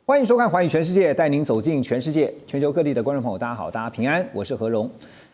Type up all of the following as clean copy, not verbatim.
欢迎收看《寰宇全世界》，带您走进全世界。全球各地的观众朋友，大家好，大家平安，我是何荣。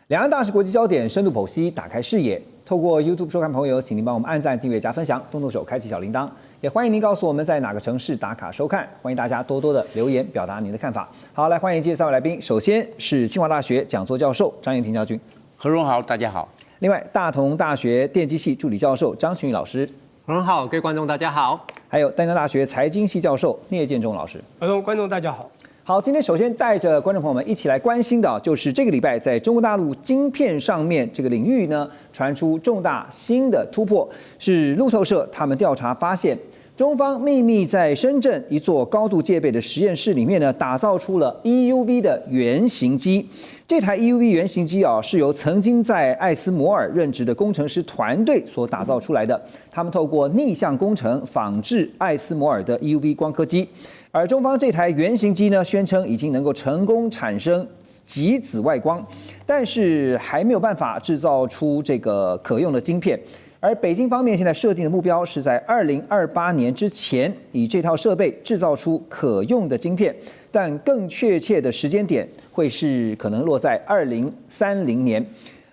两岸大事国际焦点，深度剖析，打开视野。透过 YouTube 收看朋友，请您帮我们按赞、订阅、加分享，动动手开启小铃铛。也欢迎您告诉我们在哪个城市打卡收看。欢迎大家多多的留言，表达您的看法。好，来欢迎今天3位来宾。首先是清华大学讲座教授张燕婷教授，何荣好，大家好。另外，大同大学电机系助理教授张群宇老师。何荣好，各位观众大家好。还有淡江大学财经系教授聂建中老师。观众大家好。好，今天首先带着观众朋友们一起来关心的，就是这个礼拜在中国大陆晶片上面这个领域呢，传出重大新的突破。是路透社他们调查发现，中方秘密在深圳一座高度戒备的实验室里面呢，打造出了 EUV 的原型机。这台 EUV 原型机啊，是由曾经在艾斯摩尔任职的工程师团队所打造出来的。他们透过逆向工程仿制艾斯摩尔的 EUV 光刻机，而中方这台原型机呢，宣称已经能够成功产生极紫外光，但是还没有办法制造出这个可用的晶片。而北京方面现在设定的目标是在2028年之前，以这套设备制造出可用的晶片，但更确切的时间点会是可能落在2030年。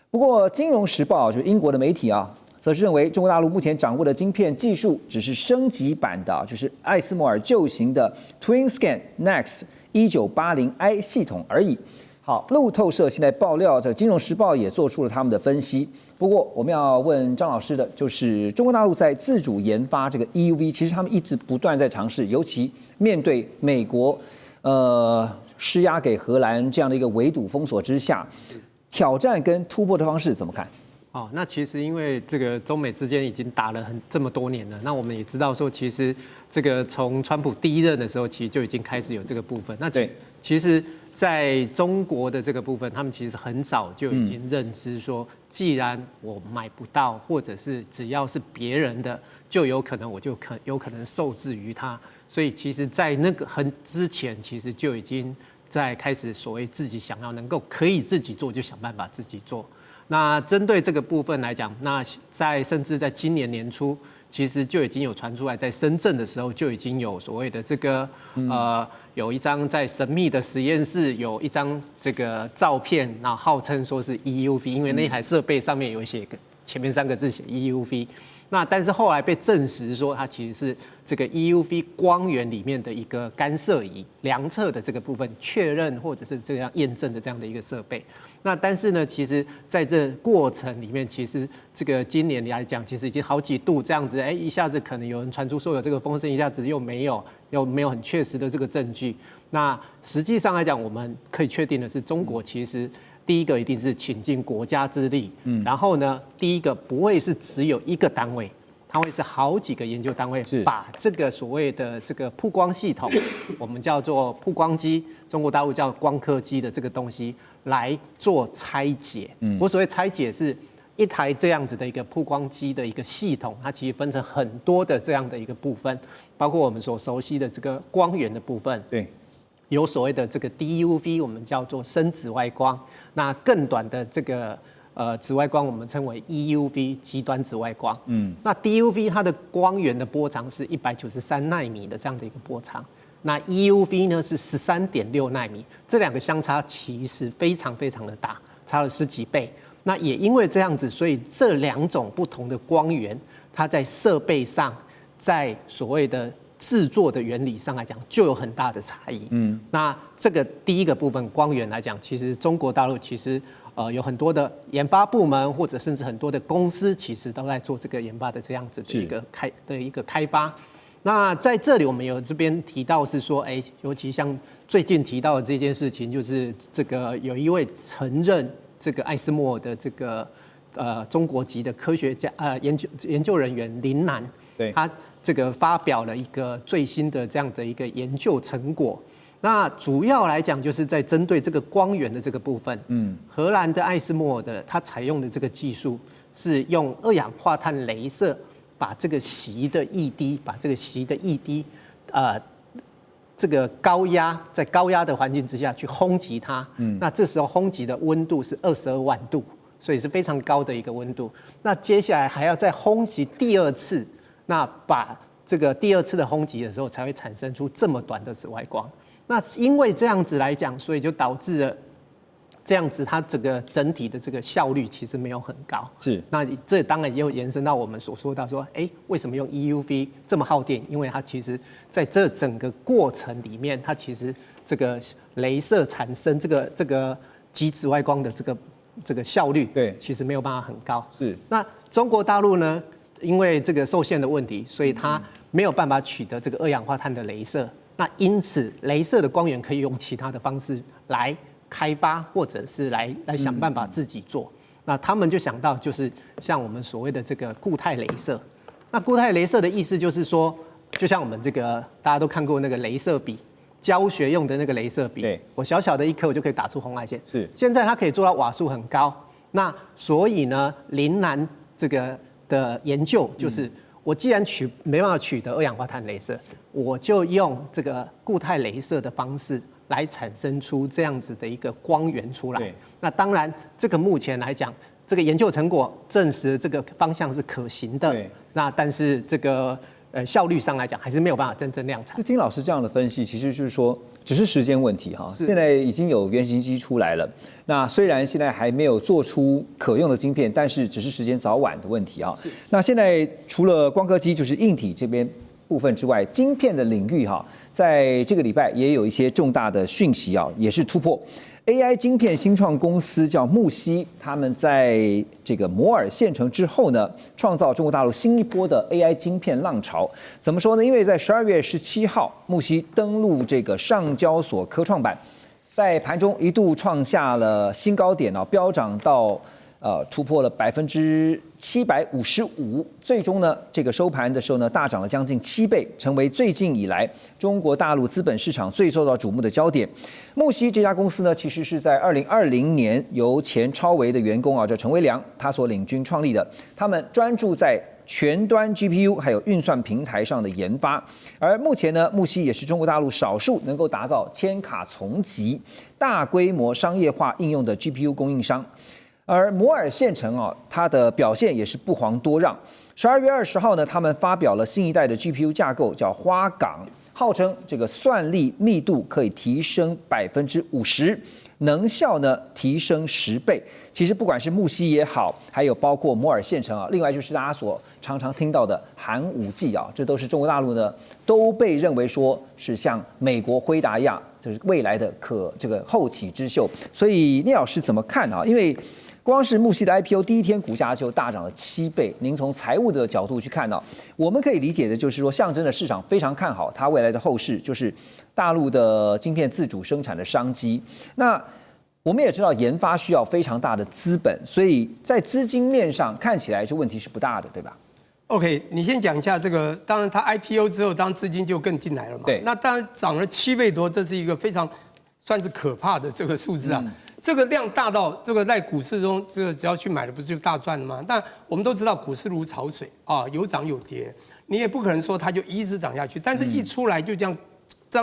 不过，《金融时报》就是英国的媒体啊，则是认为中国大陆目前掌握的晶片技术只是升级版的，就是艾斯摩尔旧型的 TwinScan Next 1980i 系统而已。好，路透社现在爆料，这《金融时报》也做出了他们的分析。不过，我们要问张老师的，就是中国大陆在自主研发这个 EUV， 其实他们一直不断在尝试，尤其面对美国施压给荷兰这样的一个围堵封锁之下，挑战跟突破的方式怎么看？那其实因为这个中美之间已经打了这么多年了，那我们也知道说，其实这个从川普第一任的时候，其实就已经开始有这个部分。那其实在中国的这个部分，他们其实很早就已经认知说，既然我买不到，或者是只要是别人的，就有可能我就有可能受制于他。所以其实，在那个之前，其实就已经在开始所谓自己想要能够可以自己做，就想办法自己做。那针对这个部分来讲，那甚至在今年年初，其实就已经有传出来，在深圳的时候就已经有所谓的这个有一张在神秘的实验室有一张这个照片，那号称说是 EUV， 因为那台设备上面有写前面3个字写 EUV。那但是后来被证实说，它其实是这个 EUV 光源里面的一个干涉仪，量测的这个部分确认或者是这样验证的这样的一个设备。那但是呢，其实在这过程里面，其实这个今年来讲，其实已经好几度这样子，一下子可能有人传出说有这个风声，一下子又没有很确实的这个证据。那实际上来讲，我们可以确定的是，中国其实第一个一定是倾尽国家之力，然后呢，第一个不会是只有一个单位，它会是好几个研究单位把这个所谓的这个曝光系统，我们叫做曝光机，中国大陆叫光刻机的这个东西来做拆解。我所谓拆解是一台这样子的一个曝光机的一个系统，它其实分成很多的这样的一个部分，包括我们所熟悉的这个光源的部分，对，有所谓的这个 DUV， 我们叫做深紫外光。那更短的这个紫外光，我们称为 EUV 极端紫外光。那 DUV 它的光源的波长是193奈米的这样的一个波长，那 EUV 呢是13.6奈米，这2个相差其实非常非常的大，差了10几倍。那也因为这样子，所以这2种不同的光源，它在设备上，在所谓的制作的原理上来讲，就有很大的差异。那这个第一个部分光源来讲，其实中国大陆其实有很多的研发部门，或者甚至很多的公司，其实都在做这个研发的这样子的一个开发。那在这里我们有这边提到是说，尤其像最近提到的这件事情，就是这个有一位曾任这个艾斯摩尔的这个中国籍的科学家研究人员林楠，对，他这个发表了一个最新的这样的一个研究成果。那主要来讲，就是在针对这个光源的这个部分，荷兰的艾斯摩尔的它采用的这个技术是用2氧化碳雷射把这个锡的液滴，这个在高压的环境之下去轰击它，那这时候轰击的温度是22万度，所以是非常高的一个温度。那接下来还要再轰击第2次，那把这个第2次的轰击的时候，才会产生出这么短的紫外光。那因为这样子来讲，所以就导致了这样子，它整体的这个效率其实没有很高。是，那这当然也有延伸到我们所说到说，为什么用 EUV 这么耗电？因为它其实在这整个过程里面，它其实这个雷射产生这个极紫外光的这个效率，对，其实没有办法很高。是，那中国大陆呢，因为这个受限的问题，所以它没有办法取得这个2氧化碳的雷射。那因此，雷射的光源可以用其他的方式来开发，或者是来想办法自己做。那他们就想到，就是像我们所谓的这个固态雷射。那固态雷射的意思就是说，就像我们这个大家都看过那个雷射笔，教学用的那个雷射笔，对，我小小的一颗我就可以打出红外线。是，现在它可以做到瓦数很高。那所以呢，林南这个的研究就是。我既然没办法取得2氧化碳雷射，我就用这个固态雷射的方式来产生出这样子的一个光源出来。那当然，这个目前来讲，这个研究成果证实这个方向是可行的。那但是这个效率上来讲，还是没有办法真正量产。就金老师这样的分析，其实就是说，只是时间问题哈。现在已经有原型机出来了，那虽然现在还没有做出可用的晶片，但是只是时间早晚的问题啊。那现在除了光刻机，就是硬体这边部分之外，晶片的领域哈，在这个礼拜也有一些重大的讯息啊，也是突破。AI 晶片新创公司叫木犀，他们在这个摩尔县城之后呢，创造中国大陆新一波的 AI 晶片浪潮。怎么说呢？因为在12月17号，木犀登陆这个上交所科创板，在盘中一度创下了新高点啊，飙涨到突破了755%，最终呢，这个收盘的时候呢，大涨了将近7倍，成为最近以来中国大陆资本市场最受到瞩目的焦点。木犀这家公司呢，其实是在2020年由前超微的员工叫陈维良他所领军创立的，他们专注在全端 GPU 还有运算平台上的研发，而目前呢，木犀也是中国大陆少数能够达到千卡丛级、大规模商业化应用的 GPU 供应商。而摩尔县城它的表现也是不遑多让。12月20号呢，他们发表了新一代的 GPU 架构，叫花岗，号称这个算力密度可以提升50%，能效呢提升10倍。其实不管是木犀也好，还有包括摩尔县城另外就是大家所常常听到的寒武纪这都是中国大陆呢都被认为说是像美国辉达一样，就是未来的这个后起之秀。所以聂老师怎么看因为光是木犀的 IPO 第一天股价就大涨了7倍。您从财务的角度去看我们可以理解的就是说，象征的市场非常看好它未来的后市，就是大陆的晶片自主生产的商机。那我们也知道研发需要非常大的资本，所以在资金面上看起来这问题是不大的，对吧 ？OK， 你先讲一下这个。当然，它 IPO 之后，当然资金就更进来了嘛。对。那当然涨了7倍多，这是一个非常算是可怕的这个数字啊。这个量大到这个在股市中，这个只要去买的不是就大赚了吗？但我们都知道股市如潮水有涨有跌，你也不可能说它就一直涨下去。但是一出来就这样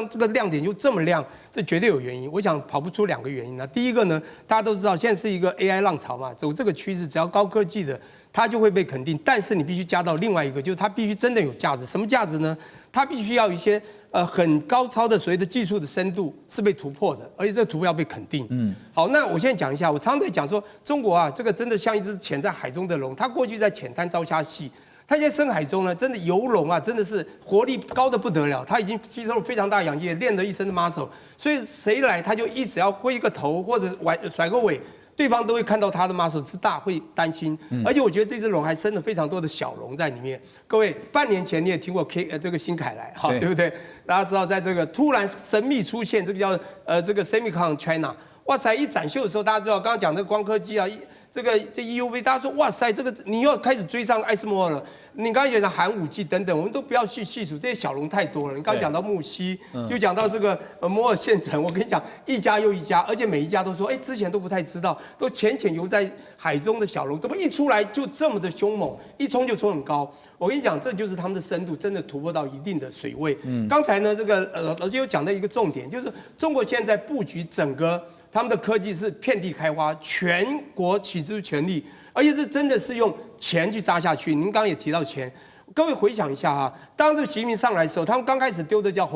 这个亮点就这么亮，这绝对有原因。我想跑不出2个原因第一个呢，大家都知道现在是一个 AI 浪潮嘛，走这个趋势，只要高科技的它就会被肯定。但是你必须加到另外一个，就是它必须真的有价值。什么价值呢？它必须要一些很高超的所谓的技术的深度是被突破的，而且这个突破要被肯定。好，那我现在讲一下，我常常在讲说，中国这个真的像一只潜在海中的龙，它过去在浅滩招虾戏。它现在深海中呢，真的游龙真的是活力高的不得了。它已经吸收了非常大氧气，练了一身的 muscle， 所以谁来它就一直要挥一个头或者甩个尾，对方都会看到它的 muscle 之大，会担心。而且我觉得这只龙还生了非常多的小龙在里面。各位，半年前你也听过这个新凯来，对不对？大家知道，在这个突然神秘出现，这个叫这个 Semicon China， 哇塞！一展秀的时候，大家知道刚刚讲这个光刻机这 EUV， 大家说哇塞，这个你又开始追上艾斯摩尔了。你刚刚讲的寒武纪等等，我们都不要去细数，这些小龙太多了。你刚刚讲到木犀，又讲到这个摩尔县城，我跟你讲，一家又一家，而且每一家都说，之前都不太知道，都浅浅游在海中的小龙，怎么一出来就这么的凶猛，一冲就冲很高。我跟你讲，这就是他们的深度真的突破到一定的水位。刚才呢，这个老师有讲到一个重点，就是中国现在布局整个他们的科技是遍地开花，全国起之全力。而且这真的是用钱去扎下去。您刚刚也提到钱，各位回想一下啊，当这个习近平上来的时候，他们刚开始丢的叫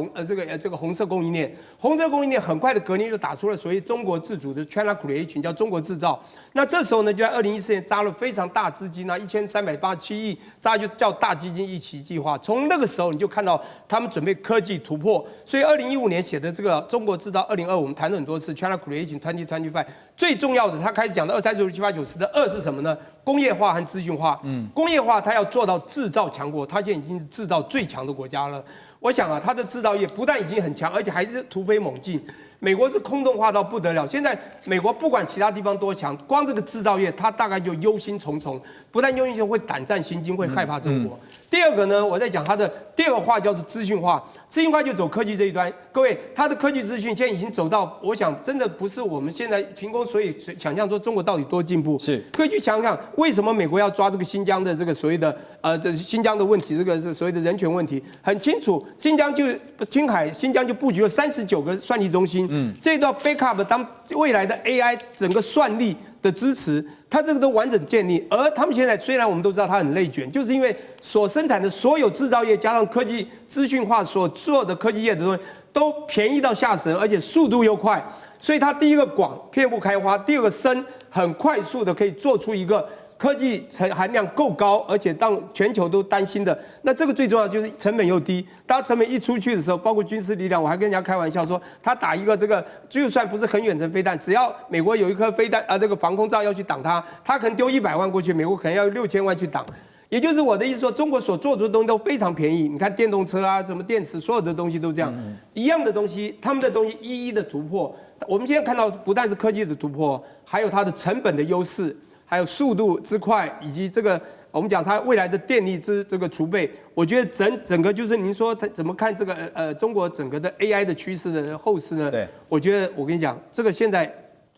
这个红色供应链，红色供应链很快的隔年就打出了所谓中国自主的 China Creation， 叫中国制造。那这时候呢，就在2014年扎了非常大资金啊，1387亿，扎就叫大基金一起计划。从那个时候你就看到他们准备科技突破，所以2015年写的这个中国制造2025，我们谈了很多次 China Creation 2025，最重要的他开始讲的2、3、4、5、7、8、9、10的2是什么呢？工业化和资讯化。工业化它要做到制造强国，它现在已经是制造最强的国家了。我想啊，它的制造业不但已经很强，而且还是突飞猛进。美国是空洞化到不得了，现在美国不管其他地方多强，光这个制造业，它大概就忧心忡忡，不但忧心忡忡，会胆战心惊，会害怕中国。第二个呢，我在讲它的第二个话叫做资讯化，资讯化就走科技这一端。各位，它的科技资讯现在已经走到，我想真的不是我们现在凭空所以想象说中国到底多进步，是可以去想想为什么美国要抓这个新疆的这个所谓的这新疆的问题，这个是所谓的人权问题，很清楚，新疆就布局了39个算力中心，这都要 backup 当未来的 AI 整个算力的支持。它这个都完整建立，而他们现在虽然我们都知道它很内卷，就是因为所生产的所有制造业加上科技资讯化所做的科技业的东西都便宜到吓死人，而且速度又快，所以它第一个广，遍布开花；第二个深，很快速的可以做出一个科技含量够高，而且让全球都担心的。那这个最重要就是成本又低。当成本一出去的时候，包括军事力量，我还跟人家开玩笑说，他打一个这个，就算不是很远程飞弹，只要美国有一颗飞弹这个防空罩要去挡它，他可能丢100万过去，美国可能要6000万去挡。也就是我的意思说，中国所做出的东西都非常便宜。你看电动车啊，什么电池，所有的东西都这样，一样的东西，他们的东西一一的突破。我们现在看到不但是科技的突破，还有它的成本的优势。还有速度之快，以及这个我们讲它未来的电力这个储备，我觉得整个就是您说它怎么看这个中国整个的 AI 的趋势的后市呢？对，我觉得我跟你讲，这个现在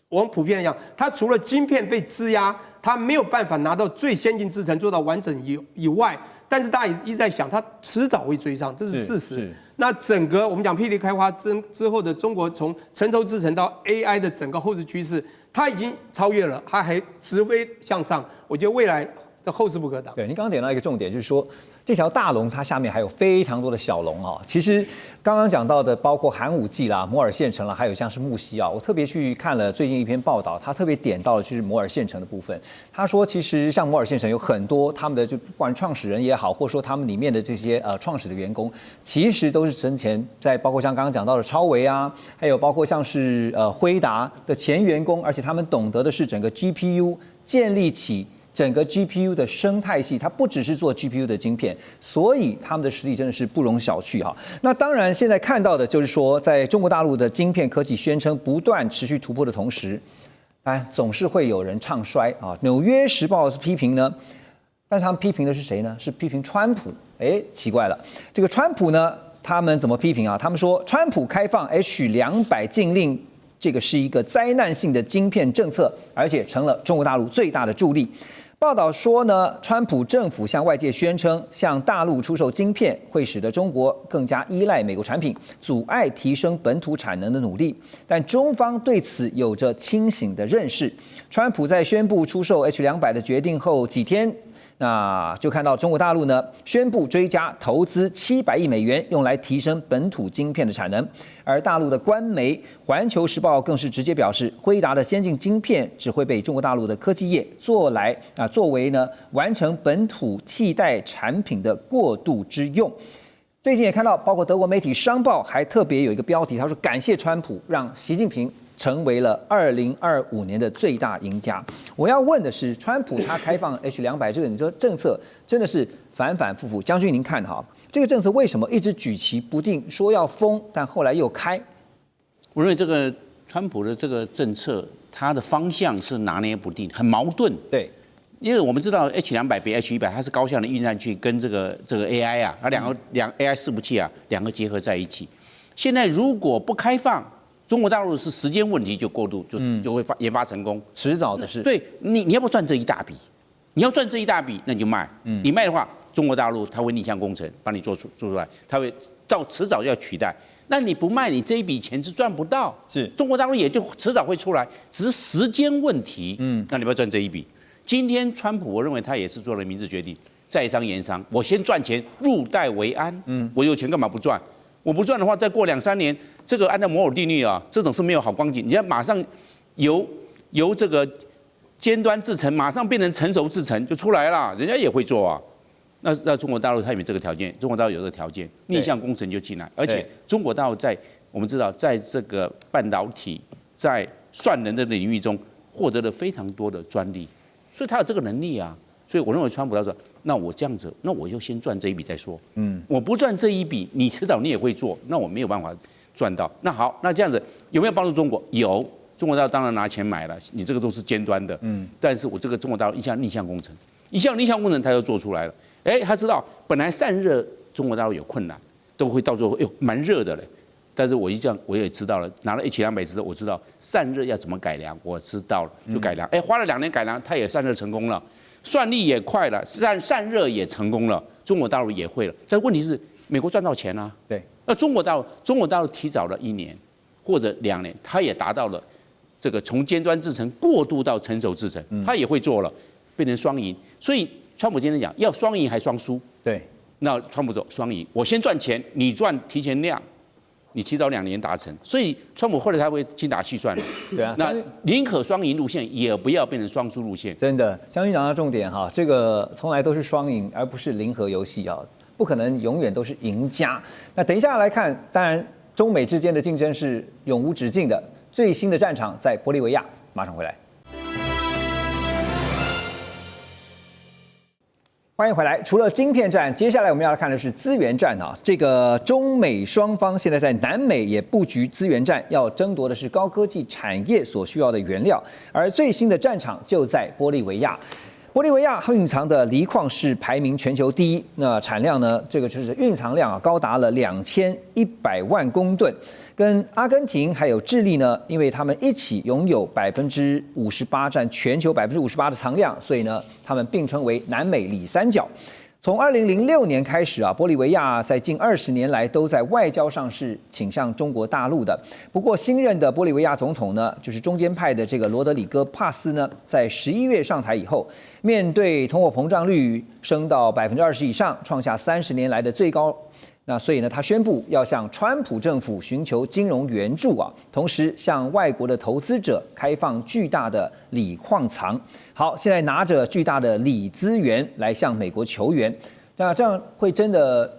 我们普遍来讲，它除了晶片被质押，它没有办法拿到最先进制程做到完整以外，但是大家也一直在想，它迟早会追上，这是事实。那整个我们讲霹雳开花之后的中国，从成熟制程到 AI 的整个后市趋势。它已经超越了，它还直飞向上。我觉得未来的后市不可挡。对，您刚刚点到一个重点，就是说这条大龙它下面还有非常多的小龙啊。其实刚刚讲到的，包括寒武纪啦、摩尔县城啦，还有像是木樨啊，我特别去看了最近一篇报道，他特别点到的就是摩尔县城的部分。他说，其实像摩尔县城有很多他们的就不管创始人也好，或者说他们里面的这些创始的员工，其实都是生前在包括像刚刚讲到的超微啊，还有包括像是辉达的前员工，而且他们懂得的是整个 GPU 建立起整个 GPU 的生态系，它不只是做 GPU 的晶片，所以他们的实力真的是不容小觑哈。那当然，现在看到的就是说，在中国大陆的晶片科技宣称不断持续突破的同时，总是会有人唱衰啊。纽约时报是批评呢，但是他们批评的是谁呢？是批评川普。奇怪了，这个川普呢，他们怎么批评啊？他们说，川普开放 H200禁令。这个是一个灾难性的晶片政策，而且成了中国大陆最大的助力。报道说呢，川普政府向外界宣称，向大陆出售晶片会使得中国更加依赖美国产品，阻碍提升本土产能的努力。但中方对此有着清醒的认识。川普在宣布出售 H200的决定后几天，那就看到中国大陆呢宣布追加投资700亿美元，用来提升本土晶片的产能。而大陆的官媒《环球时报》更是直接表示，辉达的先进晶片只会被中国大陆的科技业作为呢完成本土替代产品的过渡之用。最近也看到，包括德国媒体《商报》还特别有一个标题，他说感谢川普让习近平成为了2025年的最大赢家。我要问的是，川普他开放 H200这个你说政策真的是反反复复。将军您看哈，这个政策为什么一直举棋不定，说要封，但后来又开？我认为这个川普的这个政策，它的方向是拿捏不定，很矛盾。对，因为我们知道 H200比 H100，它是高效的运算器跟这个 AI 啊，它两个AI 伺服器啊，两个结合在一起。现在如果不开放，中国大陆是时间问题就过度就会研发成功，迟早的事。对你要不赚这一大笔？你要赚这一大笔，那你就卖。你卖的话，中国大陆它会逆向工程帮你做出来，它会迟早要取代。那你不卖，你这一笔钱是赚不到。是中国大陆也就迟早会出来，只是时间问题。那你不要赚这一笔。今天川普，我认为他也是做了明智决定。在商言商，我先赚钱，入袋为安。我有钱干嘛不赚？我不赚的话，再过2-3年，这个按照摩尔定律啊，这种是没有好光景。你要马上由这个尖端制程，马上变成成熟制程就出来了，人家也会做啊。那中国大陆它有没有这个条件？中国大陆有这个条件，逆向工程就进来，而且中国大陆我们知道，在这个半导体、在算能的领域中获得了非常多的专利，所以他有这个能力啊。所以我认为川普他说，那我这样子，那我就先赚这一笔再说。我不赚这一笔，你迟早你也会做，那我没有办法赚到。那好，那这样子有没有帮助中国？有，中国大陆当然拿钱买了，你这个都是尖端的。但是我这个中国大陆一项逆向工程，他就做出来了。他知道本来散热中国大陆有困难，都会到最后蛮热的嘞。但是我一这样我也知道了，拿了H200之后，我知道散热要怎么改良，我知道了就改良。花了2年改良，它也散热成功了，算力也快了，散热也成功了，中国大陆也会了。但问题是美国赚到钱啊，对，那中国大陆提早了1年或者2年，它也达到了这个从尖端制程过渡到成熟制程，它也会做了，变成双赢。所以川普今天讲要双赢还双输，对，那川普走双赢，我先赚钱，你赚提前量。你提早2年达成，所以川普后来他会精打细算。对啊，那宁可双赢路线，也不要变成双输路线。真的，将军讲到重点哈，这个从来都是双赢，而不是零和游戏啊，不可能永远都是赢家。那等一下来看，当然中美之间的竞争是永无止境的，最新的战场在玻利维亚，马上回来。欢迎回来。除了晶片战，接下来我们要来看的是资源战啊。这个中美双方现在在南美也布局资源战，要争夺的是高科技产业所需要的原料。而最新的战场就在玻利维亚。玻利维亚蕴藏的锂矿是排名全球第一，那产量呢？这个就是蕴藏量啊，高达了2100万公吨。跟阿根廷还有智利呢，因为他们一起拥有58%，占全球58%的藏量，所以呢，他们并称为南美锂三角。从2006年开始啊，玻利维亚在近20年来都在外交上是倾向中国大陆的。不过新任的玻利维亚总统呢，就是中间派的这个罗德里戈·帕斯呢，在11月上台以后，面对通货膨胀率升到20%以上，创下30年来的最高。那所以呢，他宣布要向川普政府寻求金融援助啊，同时向外国的投资者开放巨大的锂矿藏。好，现在拿着巨大的锂资源来向美国求援，那这样会真的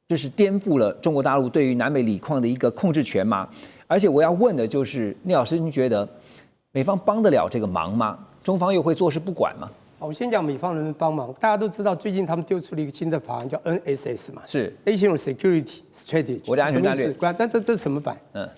就是颠覆了中国大陆对于南美锂矿的一个控制权吗？而且我要问的就是，聂老师，您觉得美方帮得了这个忙吗？中方又会坐视不管吗？我先讲美方能不能帮忙。大家都知道，最近他们丢出了一个新的法案，叫 NSS 嘛，是 National Security Strategy， 国家安全战略。但这是什么版？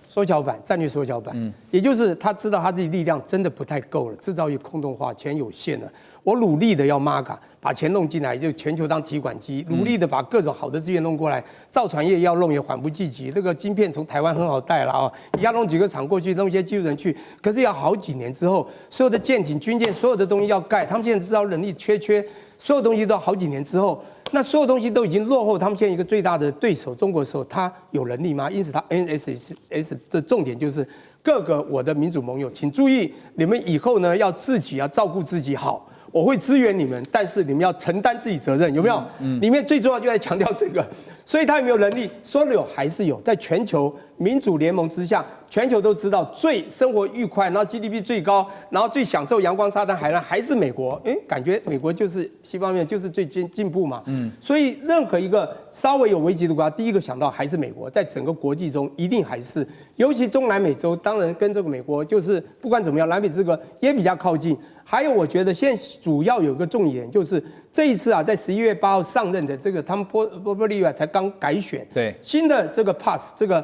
缩小版，战略缩小版。也就是他知道他自己力量真的不太够了，制造业空洞化，钱有限了。我努力的要 MAGA 把钱弄进来，就全球当提款机，努力的把各种好的资源弄过来。造船业要弄也缓不济急，这个晶片从台湾很好带了啊，一下弄几个厂过去，弄一些技术人去，可是要好几年之后，所有的舰艇、军舰，所有的东西要盖，他们现在制造能力缺，所有东西都要好几年之后，那所有东西都已经落后他们现在一个最大的对手中国的时候，他有能力吗？因此，他 NSS 的重点就是各个我的民主盟友，请注意，你们以后呢要自己要照顾自己好。我会支援你们，但是你们要承担自己责任，有没有？里面最重要就在强调这个，所以他有没有能力？说有还是有，在全球民主联盟之下，全球都知道最生活愉快，然后 GDP 最高，然后最享受阳光、沙滩、海岸，还是美国。感觉美国就是西方面就是最进步嘛。所以任何一个稍微有危机的国家，第一个想到还是美国，在整个国际中一定还是，尤其中南美洲，当然跟这个美国就是不管怎么样，南美这个也比较靠近。还有，我觉得现在主要有一个重点，就是这一次啊，在11月8号上任的这个他们玻利维亚才刚改选，对新的这个 PAS 这个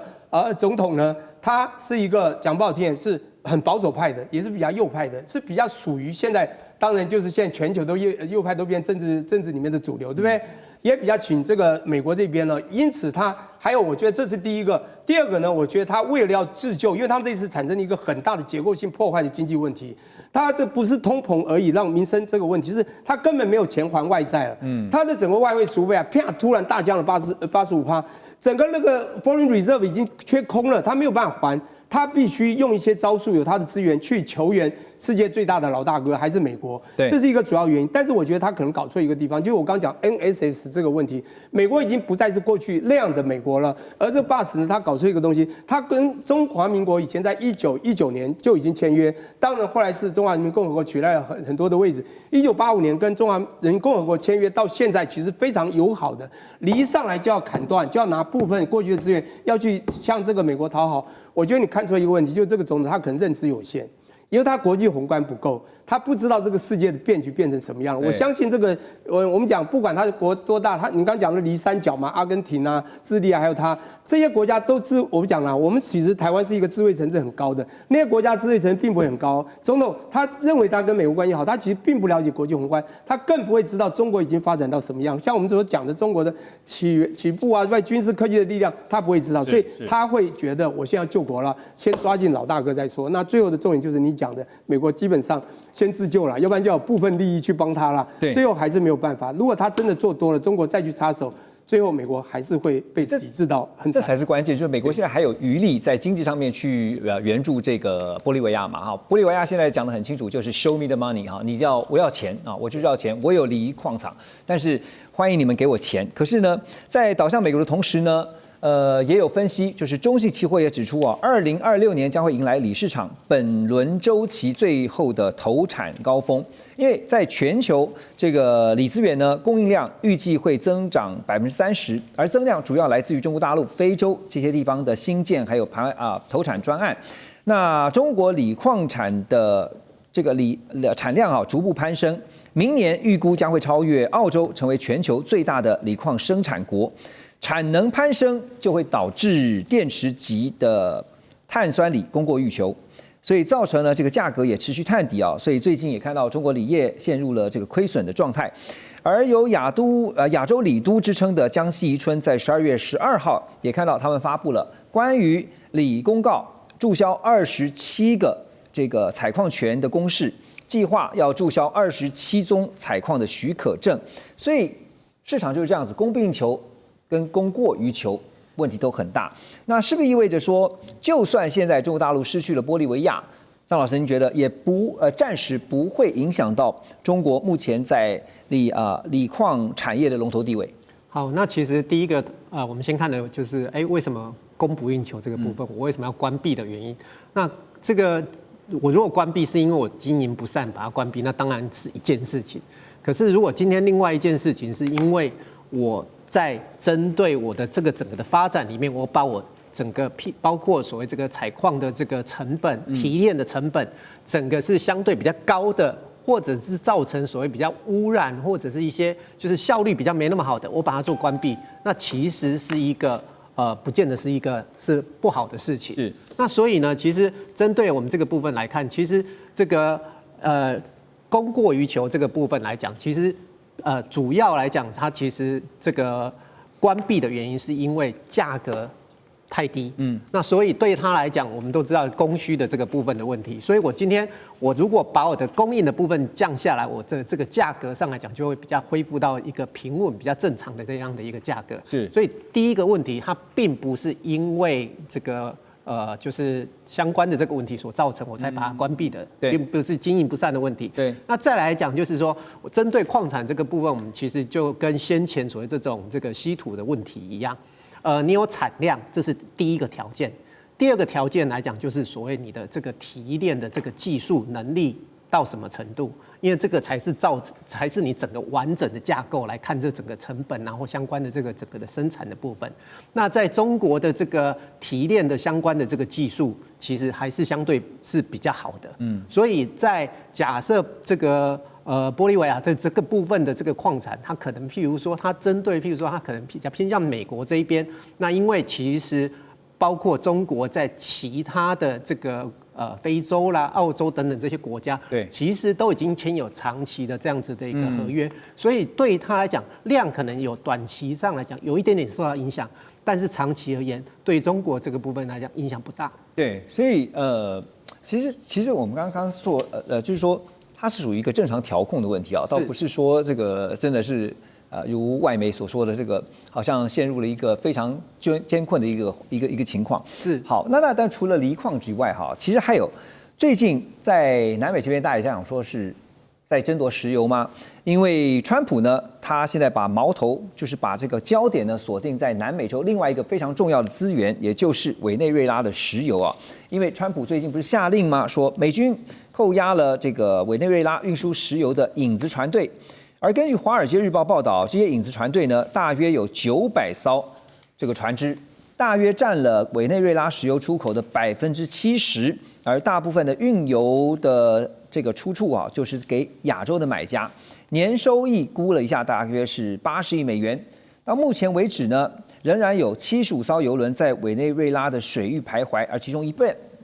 总统呢，他是一个讲不好听是很保守派的，也是比较右派的，是比较属于现在当然就是现在全球都右派都变政治里面的主流，对不对？也比较请这个美国这边呢，因此他还有，我觉得这是第一个。第二个呢，我觉得他为了要自救，因为他们这次产生了一个很大的结构性破坏的经济问题。他这不是通膨而已，让民生这个问题是，他根本没有钱还外债了。他的整个外汇储备啊，啪，突然大降了85%，整个那个 foreign reserve 已经缺空了，他没有办法还，他必须用一些招数，有他的资源去求援，世界最大的老大哥还是美国，对，这是一个主要原因。但是我觉得他可能搞错一个地方，就是我刚讲 NSS 这个问题，美国已经不再是过去那样的美国了，而这 BUS 呢，他搞错一个东西，他跟中华民国以前在1919年就已经签约，当然后来是中华人民共和国取代了很多的位置。1985年跟中华人民共和国签约到现在，其实非常友好的，一上来就要砍断，就要拿部分过去的资源要去向这个美国讨好。我觉得你看出来一个问题，就是这个总统他可能认知有限。因为他国际宏观不够，他不知道这个世界的变局变成什么样。我相信这个，我们讲不管他的国多大，你刚讲的离三角嘛，阿根廷啊、智利啊，还有他这些国家都我们讲了，我们其实台湾是一个智慧城市很高的，那些国家智慧城市并不会很高。总统他认为他跟美国关系好，他其实并不了解国际宏观，他更不会知道中国已经发展到什么样。像我们所讲的中国的起步啊，外军事科技的力量，他不会知道，所以他会觉得我现在要救国了，先抓紧老大哥再说。那最后的重点就是你讲的，美国基本上先自救了，要不然就有部分利益去帮他了。最后还是没有办法。如果他真的做多了，中国再去插手，最后美国还是会被抵制到很惨。这才是关键，就是美国现在还有余力在经济上面去援助这个玻利维亚嘛哈。玻利维亚现在讲得很清楚，就是 show me the money 哈，我要钱啊，我就是要钱，我有锂矿场，但是欢迎你们给我钱。可是呢，在倒向美国的同时呢，也有分析，就是中信期货也指出啊，2026年将会迎来锂市场本轮周期最后的投产高峰，因为在全球这个锂资源呢供应量预计会增长30%，而增量主要来自于中国大陆、非洲这些地方的新建还有投产专案。那中国锂矿产的这个锂产量啊逐步攀升，明年预估将会超越澳洲，成为全球最大的锂矿生产国。产能攀升就会导致电池级的碳酸锂供过于求，所以造成了这个价格也持续探底啊。所以最近也看到中国锂业陷入了这个亏损的状态。而有亚洲锂都之称的江西宜春，在12月12号也看到他们发布了关于锂公告，注销27个这个采矿权的公示，计划要注销27宗采矿的许可证。所以市场就是这样子，供不应求跟供过于求问题都很大。那是不是意味着说，就算现在中国大陆失去了玻利维亚，张老师您觉得也暂时不会影响到中国目前在锂矿产业的龙头地位？好，那其实第一个我们先看的就是，为什么供不应求这个部分，我为什么要关闭的原因？那这个我如果关闭是因为我经营不善把它关闭，那当然是一件事情。可是如果今天另外一件事情是因为我在针对我的这个整个的发展里面，我把我整个包括所谓这个采矿的这个成本、提炼的成本，整个是相对比较高的，或者是造成所谓比较污染，或者是一些就是效率比较没那么好的，我把它做关闭，那其实是一个不见得是不好的事情。是。那所以呢，其实针对我们这个部分来看，其实这个供过于求这个部分来讲，其实主要来讲，它其实这个关闭的原因是因为价格太低，那所以对它来讲，我们都知道供需的这个部分的问题，所以我今天我如果把我的供应的部分降下来，我这个价格上来讲就会比较恢复到一个平稳、比较正常的这样的一个价格。是，所以第一个问题，它并不是因为这个就是相关的这个问题所造成，我才把它关闭的，并不是经营不善的问题。对，那再来讲就是说，我针对矿产这个部分，我们其实就跟先前所谓这个稀土的问题一样，你有产量，这是第一个条件。第二个条件来讲，就是所谓你的这个提炼的这个技术能力到什么程度，因为这个才是你整个完整的架构来看这整个成本，然后相关的这个整个的生产的部分。那在中国的这个提炼的相关的这个技术，其实还是相对是比较好的。所以在假设这个玻利维亚这个部分的这个矿产，它可能譬如说它可能比较偏向美国这一边，那因为其实包括中国在其他的这个非洲啦、澳洲等等这些国家，对，其实都已经签有长期的这样子的一个合约，所以对他来讲，量可能有短期上来讲有一点点受到影响，但是长期而言，对中国这个部分来讲影响不大。对，所以其实我们刚刚说就是说它是属于一个正常调控的问题啊，倒不是说这个真的是。如外媒所说的这个，好像陷入了一个非常艰困的一个情况。是好，那但除了锂矿之外，哈，其实还有最近在南美这边，大家也这样说是在争夺石油吗？因为川普呢，他现在把矛头就是把这个焦点呢锁定在南美洲另外一个非常重要的资源，也就是委内瑞拉的石油啊。因为川普最近不是下令吗？说美军扣押了这个委内瑞拉运输石油的影子船队，而根据《华尔街日报》报道，这些影子船队呢，大约有900艘这个船只，大约占了委内瑞拉石油出口的70%，而大部分的运油的这个出处啊，就是给亚洲的买家，年收益估了一下，大约是80亿美元。到目前为止呢，仍然有75艘油轮在委内瑞拉的水域徘徊，而其中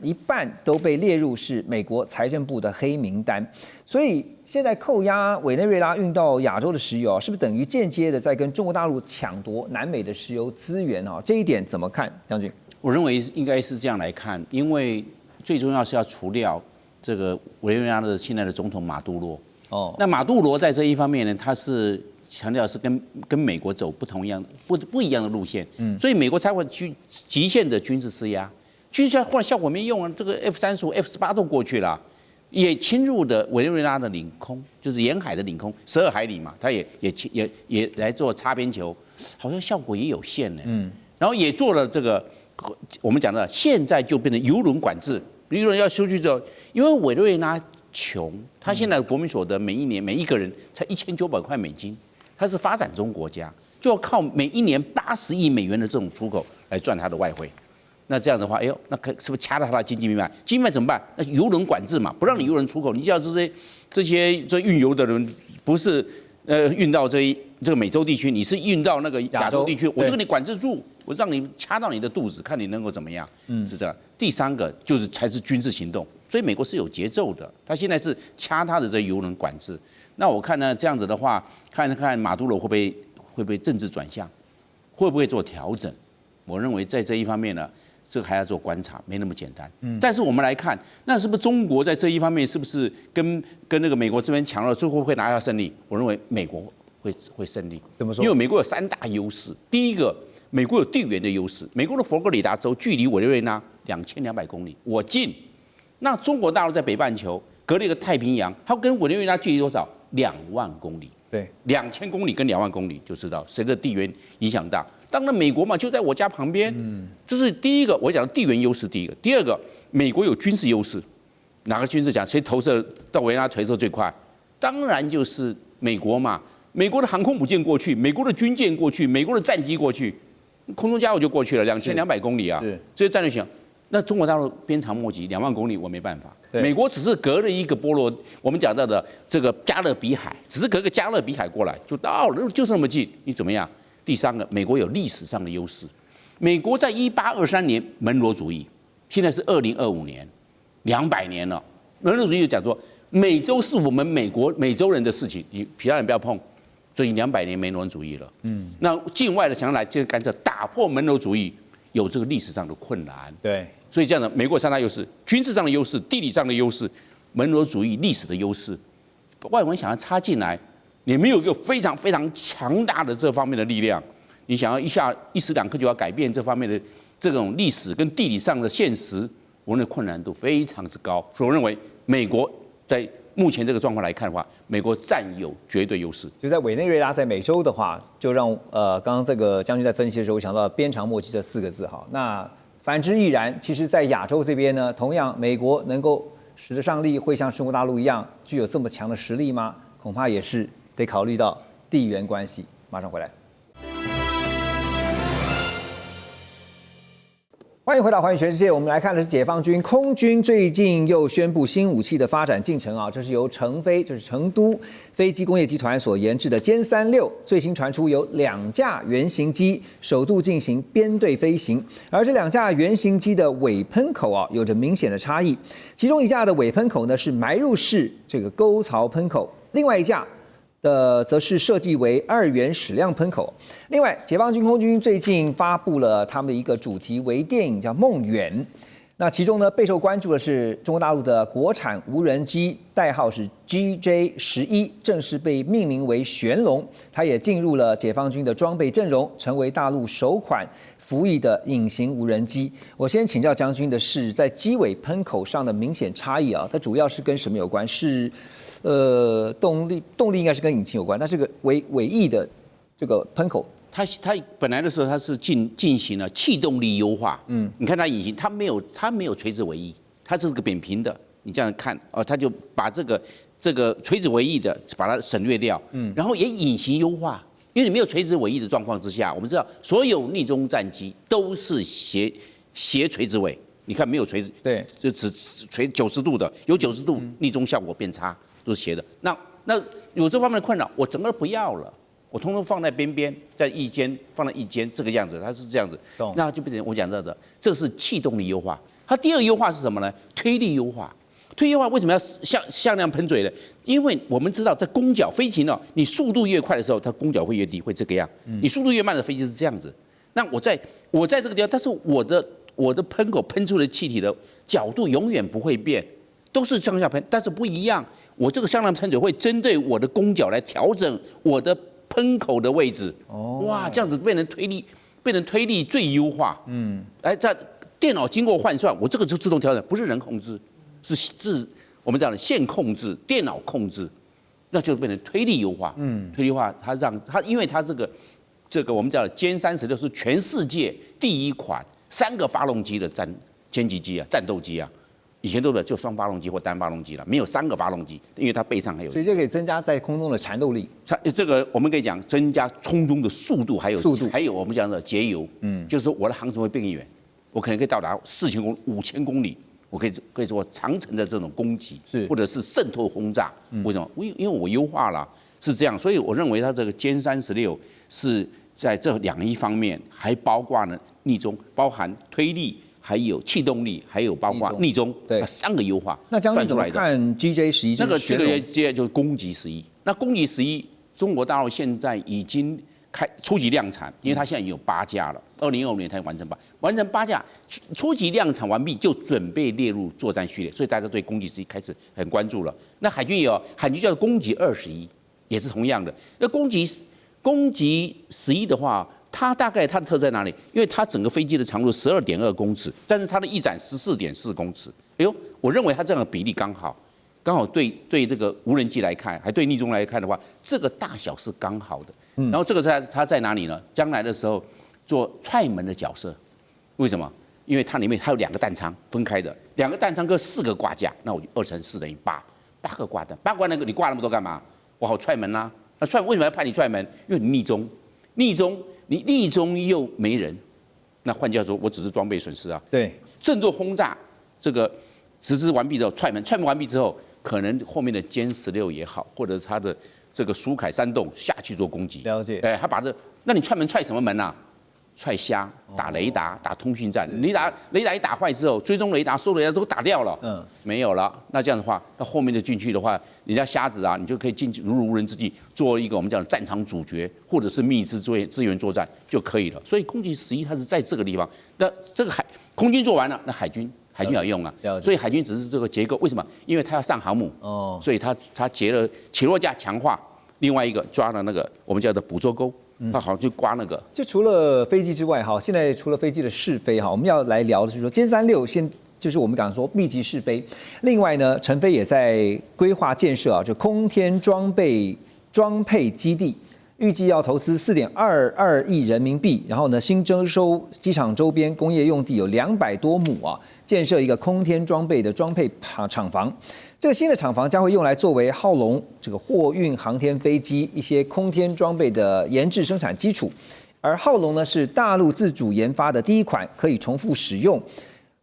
一半都被列入是美国财政部的黑名单。所以现在扣押委内瑞拉运到亚洲的石油，是不是等于间接的在跟中国大陆抢夺南美的石油资源啊？这一点怎么看，将军？我认为应该是这样来看，因为最重要是要除掉这个委内瑞拉的现在的总统马杜罗。哦，那马杜罗在这一方面呢，他是强调是跟美国走不一样的路线，所以美国才会去极限的军事施压，军事后来效果没用啊，这个 F-35、F-18都过去了，也侵入的委内瑞拉的领空，就是沿海的领空12海里嘛，他也来做擦边球，好像效果也有限呢。然后也做了这个我们讲的，现在就变成油轮管制，油轮要出去之后，因为委内瑞拉穷，他现在的国民所得每一年每一个人才1900块美金。它是发展中国家，就要靠每一年80亿美元的这种出口来赚它的外汇。那这样的话，哎呦，那是不是掐到它的经济命脉？经济命脉怎么办？那油轮管制嘛，不让你油轮出口。你只要这些运油的人不是运到这个美洲地区，你是运到那个亚洲地区，我就给你管制住，我让你掐到你的肚子，看你能够怎么样。是这样。第三个就是才是军事行动，所以美国是有节奏的，他现在是掐他的这油轮管制。那我看呢，这样子的话，看看马杜罗会不会政治转向，会不会做调整？我认为在这一方面呢，这个还要做观察，没那么简单。但是我们来看，那是不是中国在这一方面是不是跟那个美国这边强了，最后会拿下胜利？我认为美国会胜利。怎么说？因为美国有3大优势。第一个，美国有地缘的优势，美国的佛罗里达州距离委内瑞拉2200公里，我近。那中国大陆在北半球隔了一个太平洋，它跟委内瑞拉距离多少？2万公里，对，2000公里跟2万公里就知道谁的地缘影响大。当然，美国嘛就在我家旁边，这是第一个我讲的地缘优势。第一个，第二个，美国有军事优势，哪个军事讲谁投射到委内瑞拉投射最快？当然就是美国嘛，美国的航空母舰过去，美国的军舰过去，美国的战机过去，空中加油就过去了，2200公里啊，这些战略性。那中国大陆鞭长莫及，2万公里我没办法。美国只是隔了一个波罗，我们讲到的这个加勒比海，只是隔个加勒比海过来就到了，就是那么近，你怎么样？第三个，美国有历史上的优势。美国在1823年门罗主义，现在是2025年，200年了。门罗主义就讲说，美洲是我们美洲人的事情，你其他人不要碰。所以200年门罗主义了。那境外的想要来这个干涉，打破门罗主义，有这个历史上的困难。对。所以这样的，美国3大优势：军事上的优势、地理上的优势、门罗主义历史的优势。外国人想要插进来，你没有一个非常非常强大的这方面的力量，你想要一时两刻就要改变这方面的这种历史跟地理上的现实，我认为困难度非常之高。所以我认为美国在目前这个状况来看的话，美国占有绝对优势。就在委内瑞拉在美洲的话，就让刚刚这个将军在分析的时候，我想到鞭长莫及这4个字哈。那反之亦然。其实，在亚洲这边呢，同样美国能够使得上力，会像中国大陆一样具有这么强的实力吗？恐怕也是得考虑到地缘关系。马上回来。欢迎回到《环宇全世界》，我们来看的是解放军空军最近又宣布新武器的发展进程啊，这是由成飞，就是成都飞机工业集团所研制的歼36，最新传出有2架原型机首度进行编队飞行，而这2架原型机的尾喷口啊有着明显的差异，其中1架的尾喷口呢是埋入式这个沟槽喷口，另外1架则是设计为2元矢量喷口。另外，解放军空军最近发布了他们的一个主题微电影，叫《梦远》。那其中呢，备受关注的是中国大陆的国产无人机，代号是 GJ11，正式被命名为玄龙。它也进入了解放军的装备阵容，成为大陆首款服役的隐形无人机。我先请教将军的是，在机尾喷口上的明显差异啊，它主要是跟什么有关？是动力应该是跟引擎有关，但是个尾翼的这个喷口。它本来的时候它是进行了气动力优化，你看它引擎它没有垂直尾翼，它是个扁平的，你这样看哦，它就把这个垂直尾翼的把它省略掉，然后也引擎优化，因为你没有垂直尾翼的状况之下，我们知道所有逆中战机都是斜垂直尾，你看没有垂直，对，就只垂90度的，有90度逆中效果变差，都是斜的，那有这方面的困扰，我整个都不要了。我通通放在边边，在翼尖放在翼尖这个样子，它是这样子，那就变成我讲到的，这是气动力优化。它第二个优化是什么呢？推力优化。推力优化为什么要向量喷嘴呢？因为我们知道在弓角飞行哦，你速度越快的时候，它弓角会越低，会这个样。你速度越慢的飞机是这样子。那我在这个地方，但是我的喷口喷出的气体的角度永远不会变，都是向下喷，但是不一样。我这个向量喷嘴会针对我的弓角来调整我的喷口的位置，哇，这样子变成推力最优化，在电脑经过换算，我这个就自动调整，不是人控制，是我们讲的线控制，电脑控制，那就变成推力优化，推力优化它因为它这个我们讲的歼36是全世界第一款3个发动机的歼击机啊，战斗机啊。以前都是就双发动机或单发动机了，没有3个发动机，因为它背上还有。所以这可以增加在空中的缠斗力。这个我们可以讲增加空中的速度，还有我们讲的节油。就是说我的航程会变远，我可能可以到达4000公里、5000公里，我可以做长程的这种攻击，或者是渗透轰炸。为什么？因为我优化了，是这样，所以我认为它这个歼36是在这2方面，还包括了逆中，包含推力。还有气动力，还有包括逆中，对，3个优化。那将军怎么看 GJ11？这个接下来就是攻击11。那攻击11，中国大陆现在已经初级量产，因为它现在已经有8架了，2025年才完成8架，初级量产完毕就准备列入作战序列，所以大家对攻击11开始很关注了。那海军也有，海军叫攻击21，也是同样的。那攻击11的话。它大概它的特色在哪里？因为它整个飞机的长度12.2公尺，但是它的翼展14.4公尺。哎呦，我认为它这样的比例刚好对这个无人机来看，还对逆中来看的话，这个大小是刚好的。然后这个它在哪里呢？将来的时候做踹门的角色，为什么？因为它里面还有2个弹舱分开的，2个弹舱跟4个挂架，那我就2乘4等于8个挂弹，8个那个你挂那么多干嘛？我好踹门啊！那为什么要派你踹门？因为你你逆中又没人，那换句话说，我只是装备损失啊。对，震动轰炸这个实施完毕之后，踹门完毕之后，可能后面的歼16也好，或者它的这个苏凯3栋下去做攻击。了解。他把那你踹门踹什么门啊？踹虾、打雷达、打通讯站。雷达一打坏之后，追踪雷达、收雷达都打掉了，没有了。那这样的话，那后面的进去的话，人家瞎子啊，你就可以进去如入无人之境，做一个我们讲的战场主角，或者是密支支援作战就可以了。所以攻击11它是在这个地方，那这个空军做完了，那海军要用啊。所以海军只是这个结构，为什么？因为它要上航母，所以它结了起落架强化，另外一个抓了那个我们叫做捕捉钩。他好像就刮那个。就除了飞机之外，哈，现在除了飞机的试飞，哈，我们要来聊的是说，歼36就是我们刚刚说密集试飞。另外呢，成飞也在规划建设啊，就空天装配基地，预计要投资4.22亿人民币。然后呢，新征收机场周边工业用地有200多亩啊，建设一个空天装备的装配厂房。这个新的厂房将会用来作为浩龙这个货运航天飞机一些空天装备的研制生产基础，而浩龙呢是大陆自主研发的第一款可以重复使用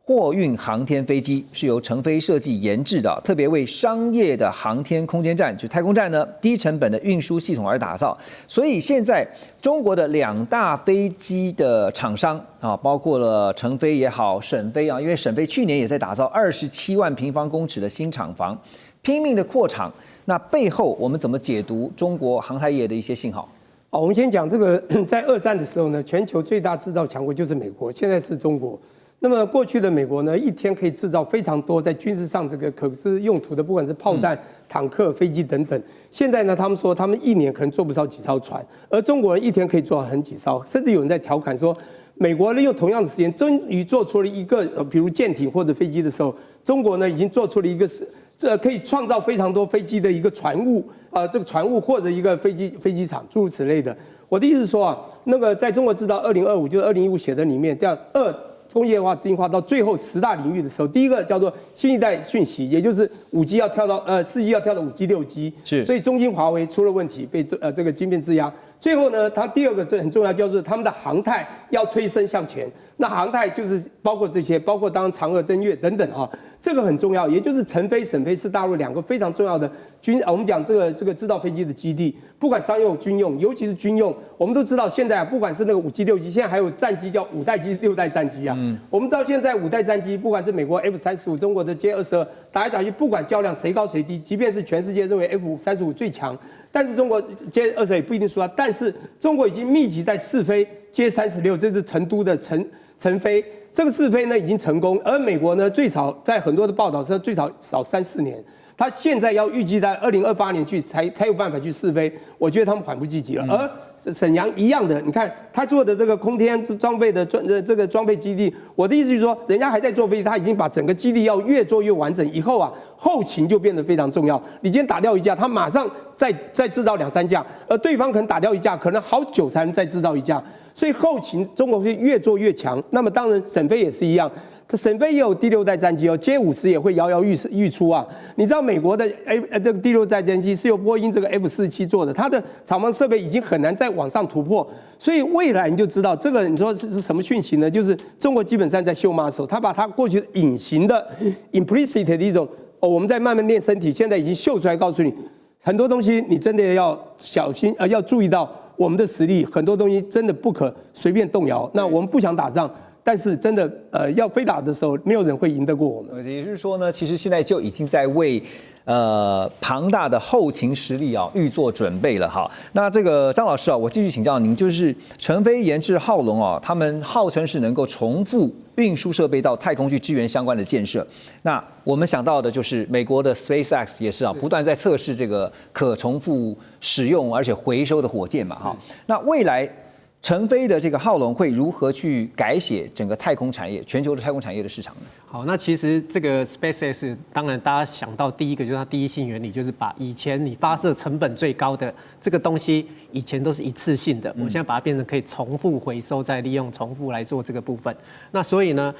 货运航天飞机，是由成飞设计研制的，特别为商业的航天空间站，就太空站呢低成本的运输系统而打造。所以现在中国的2大飞机的厂商啊，包括了成飞也好，沈飞啊，因为沈飞去年也在打造27万平方公尺的新厂房，拼命的扩厂。那背后我们怎么解读中国航太业的一些信号？我们先讲这个，在2战的时候呢，全球最大制造强国就是美国，现在是中国。那么过去的美国呢，一天可以制造非常多在军事上这个可是用途的，不管是炮弹、坦克、飞机等等。现在呢，他们说他们一年可能做不到几艘船，而中国人一天可以做到很几艘，甚至有人在调侃说，美国利用同样的时间，终于做出了一个比如舰艇或者飞机的时候，中国呢已经做出了一个可以创造非常多飞机的一个船坞，这个船坞或者一个飞机场，诸如此类的。我的意思是说啊，那个在中国制造2025就是2015写的里面，这样工业化、自营化到最后10大领域的时候，第一个叫做新一代讯息，也就是5G 要跳到4G 要跳到5G、6G， 是，所以中兴、华为出了问题，被这个晶片制压。最后呢，它第二个这很重要，叫做他们的航太要推升向前。那航太就是包括这些，包括当然嫦娥登月等等啊，这个很重要。也就是成飞、沈飞是大陆2个非常重要的我们讲这个制造飞机的基地，不管商用、军用，尤其是军用，我们都知道现在不管是那个5G、6G，现在还有战机叫5代机、6代战机啊。我们知道现在5代战机，不管是美国 F-35、中国的歼-22，打来打去，不管较量谁高谁低，即便是全世界认为 F-35最强。但是中国歼-22也不一定输啊，但是中国已经密集在试飞歼-36，这是成都的成飞，这个试飞呢已经成功，而美国呢最少在很多的报道上最少3-4年，他现在要预计在2028年去才有办法去试飞，我觉得他们缓不济急了。而沈阳一样的，你看他做的这个空天装备的这个装备基地，我的意思就是说，人家还在做飞机，他已经把整个基地要越做越完整，以后啊后勤就变得非常重要。你今天打掉一架，他马上再制造2-3架，而对方可能打掉一架，可能好久才能再制造一架。所以后勤中国会越做越强。那么当然沈飞也是一样，沈飞也有第6代战机哦，歼-50也会摇摇欲出啊。你知道美国的这个第6代战机是由波音这个 F-47做的，它的厂房设备已经很难再往上突破。所以未来你就知道这个，你说是什么讯息呢？就是中国基本上在秀 muscle， 他把他过去隐形的 implicit 的一种我们在慢慢练身体，现在已经秀出来，告诉你很多东西你真的要小心要注意到。我们的实力很多东西真的不可随便动摇。那我们不想打仗，但是真的要非打的时候，没有人会赢得过我们。也就是说呢，其实现在就已经在为庞大的后勤实力啊预做准备了哈。那这个张老师啊，我继续请教您，就是成飞研制浩龙啊，他们号称是能够重复运输设备到太空去支援相关的建设。那我们想到的就是美国的 SpaceX 也是啊，不断在测试这个可重复使用而且回收的火箭嘛哈。那未来成飞的这个浩龙会如何去改写整个太空产业、全球的太空产业的市场呢？好，那其实这个 SpaceX 当然大家想到第一个就是它第一性原理，就是把以前你发射成本最高的这个东西，以前都是一次性的，我现在把它变成可以重复回收，再利用重复来做这个部分。那所以呢，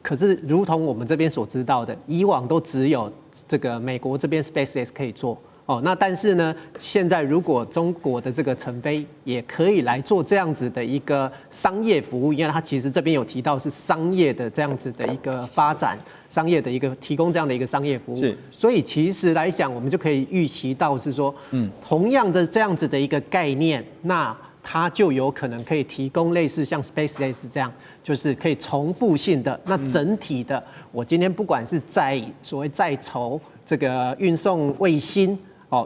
可是如同我们这边所知道的，以往都只有这个美国这边 SpaceX 可以做。那但是呢，现在如果中国的这个成飞也可以来做这样子的一个商业服务，因为它其实这边有提到是商业的这样子的一个发展，商业的一个提供这样的一个商业服务，是，所以其实来讲，我们就可以预期到是说，同样的这样子的一个概念，那它就有可能可以提供类似像 SpaceX 这样，就是可以重复性的，那整体的，我今天不管是所谓在筹这个运送卫星。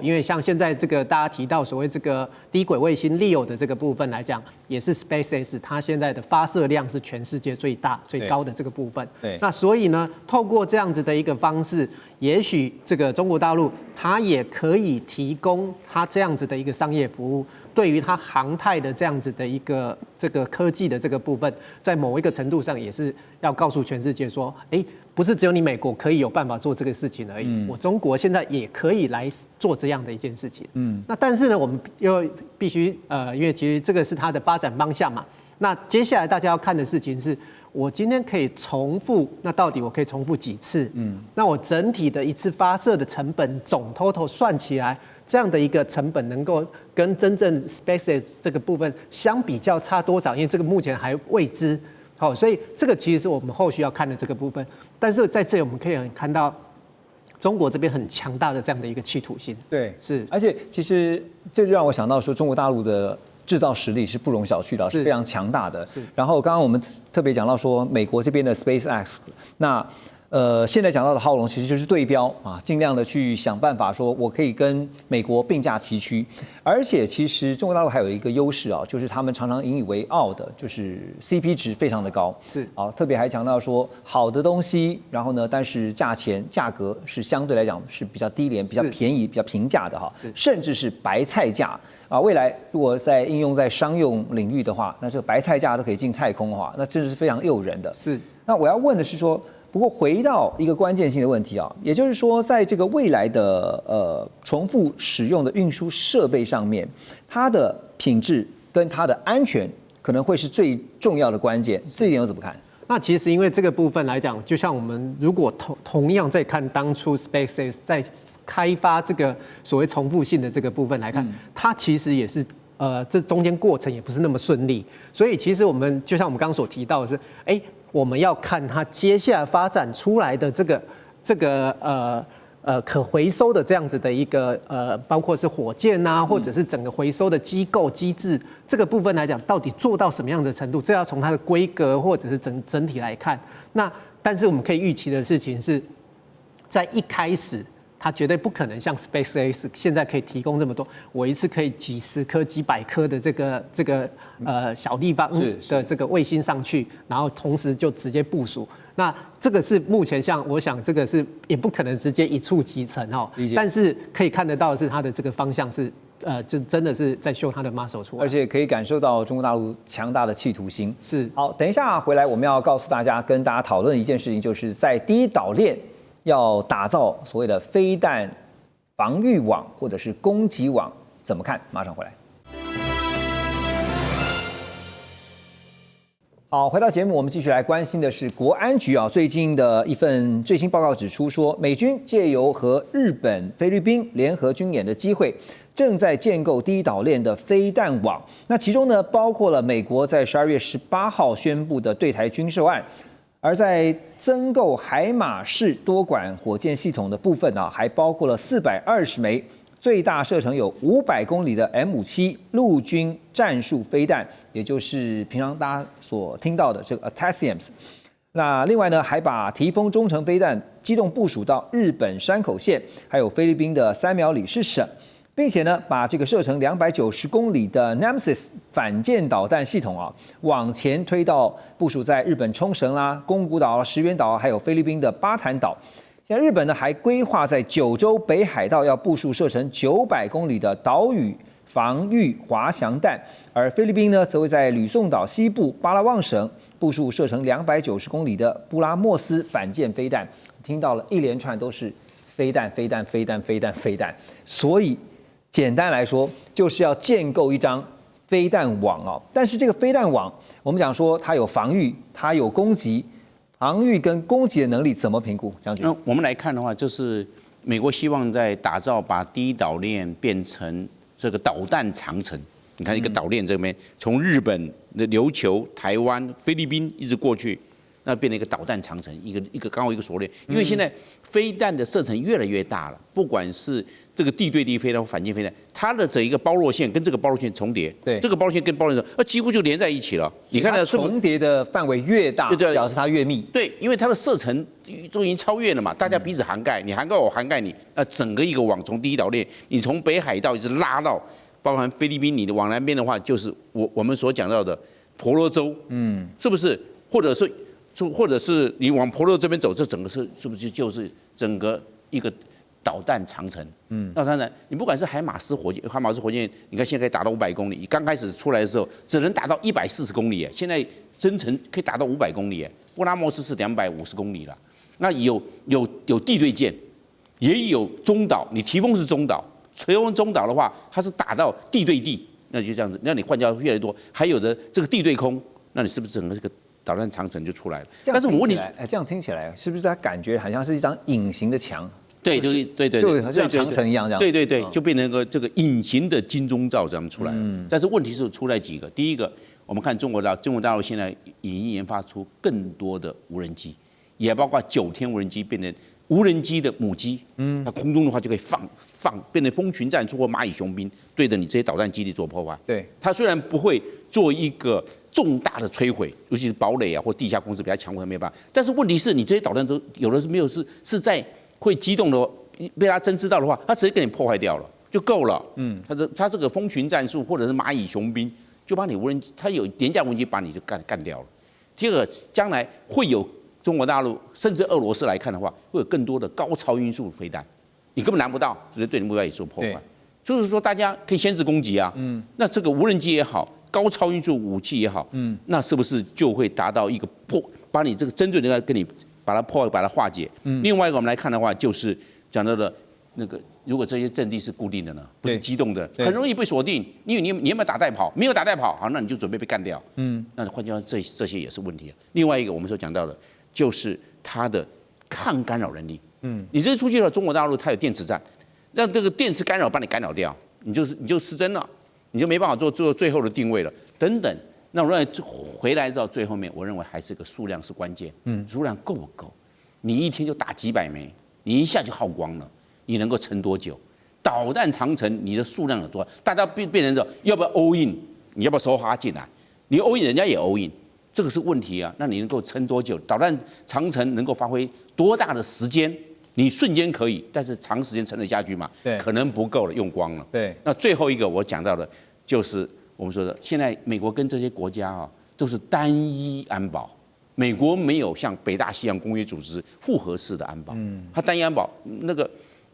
因为像现在这个大家提到所谓这个低轨卫星 LEO 的这个部分来讲，也是 SpaceX 它现在的发射量是全世界最大最高的这个部分。对，那所以呢，透过这样子的一个方式，也许这个中国大陆它也可以提供它这样子的一个商业服务，对于它航太的这样子的一个这个科技的这个部分，在某一个程度上也是要告诉全世界说，不是只有你美国可以有办法做这个事情而已，我中国现在也可以来做这样的一件事情。那但是呢，我们又必须因为其实这个是它的发展方向嘛。那接下来大家要看的事情是，我今天可以重复，那到底我可以重复几次？那我整体的一次发射的成本总 total 算起来，这样的一个成本能够跟真正 SpaceX 这个部分相比较差多少？因为这个目前还未知。好，所以这个其实是我们后续要看的这个部分。但是在这里我们可以看到，中国这边很强大的这样的一个企图心。对，是。而且其实这就让我想到说，中国大陆的制造实力是不容小觑的，是非常强大的。然后刚刚我们特别讲到说，美国这边的 SpaceX， 那现在讲到的浩龙其实就是对标啊，尽量的去想办法说，我可以跟美国并驾齐驱。而且其实中国大陆还有一个优势啊，就是他们常常引以为傲的，就是 CP 值非常的高。是啊，特别还强调说好的东西，然后呢，但是价格是相对来讲是比较低廉、比较便宜、比较平价的哈，甚至是白菜价啊。未来如果在应用在商用领域的话，那这个白菜价都可以进太空的话，那真的是非常诱人的。是。那我要问的是说。不过回到一个关键性的问题啊，也就是说，在这个未来的重复使用的运输设备上面，它的品质跟它的安全可能会是最重要的关键。这一点我怎么看？那其实因为这个部分来讲，就像我们如果同样在看当初 SpaceX 在开发这个所谓重复性的这个部分来看，它其实也是这中间过程也不是那么顺利。所以其实我们就像我们刚刚所提到的是，我们要看它接下来发展出来的这个可回收的这样子的一个包括是火箭啊，或者是整个回收的机构机制这个部分来讲，到底做到什么样的程度？这要从它的规格或者是整体来看。那但是我们可以预期的事情是，在一开始。它绝对不可能像 SpaceX 现在可以提供这么多，我一次可以几十颗、几百颗的这个小地方的这个卫星上去，然后同时就直接部署。那这个是目前我想这个是也不可能直接一触即成哦。但是可以看得到的是它的这个方向是就真的是在秀它的 muscle 出来，而且可以感受到中国大陆强大的企图心。是。好，等一下回来我们要告诉大家，跟大家讨论一件事情，就是在第一岛链。要打造所谓的飞弹防御网或者是攻击网，怎么看？马上回来。好，回到节目，我们继续来关心的是国安局啊，最近的一份最新报告指出说，美军借由和日本、菲律宾联合军演的机会，正在建构第一岛链的飞弹网。那其中呢，包括了美国在12月18号宣布的对台军售案。而在增购海马式多管火箭系统的部分啊，还包括了420枚最大射程有500公里的 M57陆军战术飞弹，也就是平常大家所听到的这个 ATACMS。那另外呢，还把提风中程飞弹机动部署到日本山口县，还有菲律宾的三苗里市省。并且呢，把这个射程290公里的 Nemesis 反舰导弹系统啊，往前推到部署在日本冲绳啦、宫古岛、石垣岛，还有菲律宾的巴坦岛。现在日本呢，还规划在九州北海道要部署射程900公里的岛屿防御滑翔弹，而菲律宾呢，则会在吕宋岛西部巴拉望省部署射程290公里的布拉莫斯反舰飞弹。听到了一连串都是飞弹，所以。简单来说，就是要建构一张飞弹网哦。但是这个飞弹网，我们讲说它有防御，它有攻击，防御跟攻击的能力怎么评估？将军，我们来看的话，就是美国希望在打造把第一岛链变成这个导弹长城。你看一个岛链这边，从日本的琉球、台湾、菲律宾一直过去。那变成一个导弹长城，一个刚好一个锁链，因为现在飞弹的射程越来越大了，不管是这个地对地飞弹或反舰飞弹，它的整一个包络线跟这个包络线重叠，对，这个包络线跟包络线几乎就连在一起了。你看它重叠的范围越大，表示它越密。对，因为它的射程都已经超越了嘛，大家彼此涵盖，你涵盖我涵盖你，整个一个网从第一岛链，你从北海道一直拉到包含菲律宾，你的往南边的话，就是我们所讲到的婆罗洲，是不是？或者是你往婆罗这边走，这整个是不是就是整个一个导弹长城？那当然，你不管是海马斯火箭，你看现在可以达到500公里，刚开始出来的时候只能达到140公里，现在增程可以达到500公里，布拉莫斯是250公里了。那有地对舰，也有中岛，你提风是中岛，垂风中岛的话，它是打到地对地，那就这样子，那你换掉越来越多，还有的这个地对空，那你是不是整个这个？导弹长城就出来了，但是我问你，这样听起来是不是它感觉好像是一张隐形的墙？对，就是对，就像长城一样这样。对，就变成一个这个隐形的金钟罩这样出来了。但是问题是出来几个，第一个，我们看中国大陆现在已经研发出更多的无人机，也包括9天无人机变成无人机的母机，那空中的话就可以放变成蜂群战术或蚂蚁雄兵，对着你这些导弹基地做破坏。对，它虽然不会做一个重大的摧毁，尤其是堡垒啊或地下工事比它强，我没办法。但是问题是你这些导弹都有的是没有是在会机动的，被它侦知到的话，它直接给你破坏掉了就够了。它这个蜂群战术或者是蚂蚁雄兵，就把你无人机，它有廉价无人机把你就干掉了。第二个，将来会有中国大陆甚至俄罗斯来看的话，会有更多的高超音速飞弹，你根本拿不到，直接对你目标也做破坏。就是说，大家可以先制攻击啊。那这个无人机也好，高超音速武器也好，那是不是就会达到一个把你这个针对的跟你把它破坏、把它化解？另外一个我们来看的话，就是讲到的那个，如果这些阵地是固定的呢，不是机动的，很容易被锁定。因为你有没有打带跑？没有打带跑，好，那你就准备被干掉。那换句话说，这些也是问题。另外一个我们所讲到的，就是它的抗干扰能力。你这出去了，中国大陆它有电磁战。让这个电磁干扰把你干扰掉，你就失真了，你就没办法做最后的定位了，等等。那我认为回来到最后面，我认为还是个数量是关键。数量够不够？你一天就打几百枚，你一下就耗光了，你能够撑多久？导弹长程你的数量有多少？大家变成这要不要 all in？ 你要不要收哈进来？你 all in， 人家也 all in， 这个是问题啊。那你能够撑多久？导弹长程能够发挥多大的时间？你瞬间可以，但是长时间撑得下去嘛？对，可能不够了，用光了。对，那最后一个我讲到的，就是我们说的，现在美国跟这些国家啊，都是单一安保。美国没有像北大西洋公约组织复合式的安保，它单一安保。那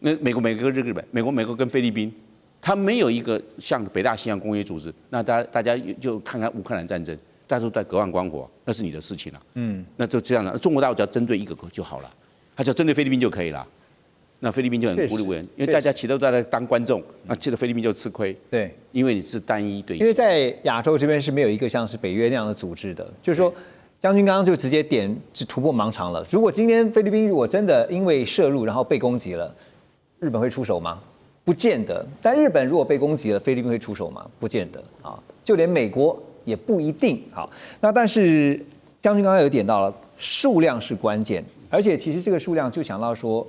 美国跟日本，美国跟菲律宾，它没有一个像北大西洋公约组织。那大家就看看乌克兰战争，大家都在隔岸观火，那是你的事情了。那就这样了。中国大陆只要针对一个就好了。他只要针对菲律宾就可以了，那菲律宾就很孤立无援，因为大家其实都在当观众，那其实菲律宾就吃亏。对，因为你是单一对。因为在亚洲这边是没有一个像是北约那样的组织的，就是说，将军刚刚就直接突破盲肠了。如果今天菲律宾如果真的因为涉入然后被攻击了，日本会出手吗？不见得。但日本如果被攻击了，菲律宾会出手吗？不见得啊。就连美国也不一定。好，那但是将军刚刚有点到了，数量是关键。而且其实这个数量就想到说，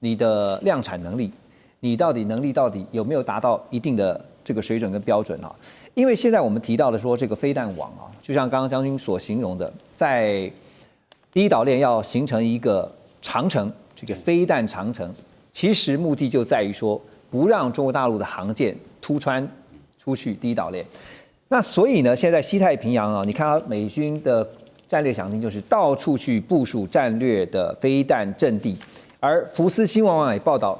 你的量产能力，你能力到底有没有达到一定的这个水准跟标准啊？因为现在我们提到的说这个飞弹网啊，就像刚刚将军所形容的，在第一岛链要形成一个长城，这个飞弹长城，其实目的就在于说不让中国大陆的航舰突穿出去第一岛链。那所以呢，现在西太平洋啊，你看到美军的战略想定就是到处去部署战略的飞弹阵地，而福斯新闻网也报道，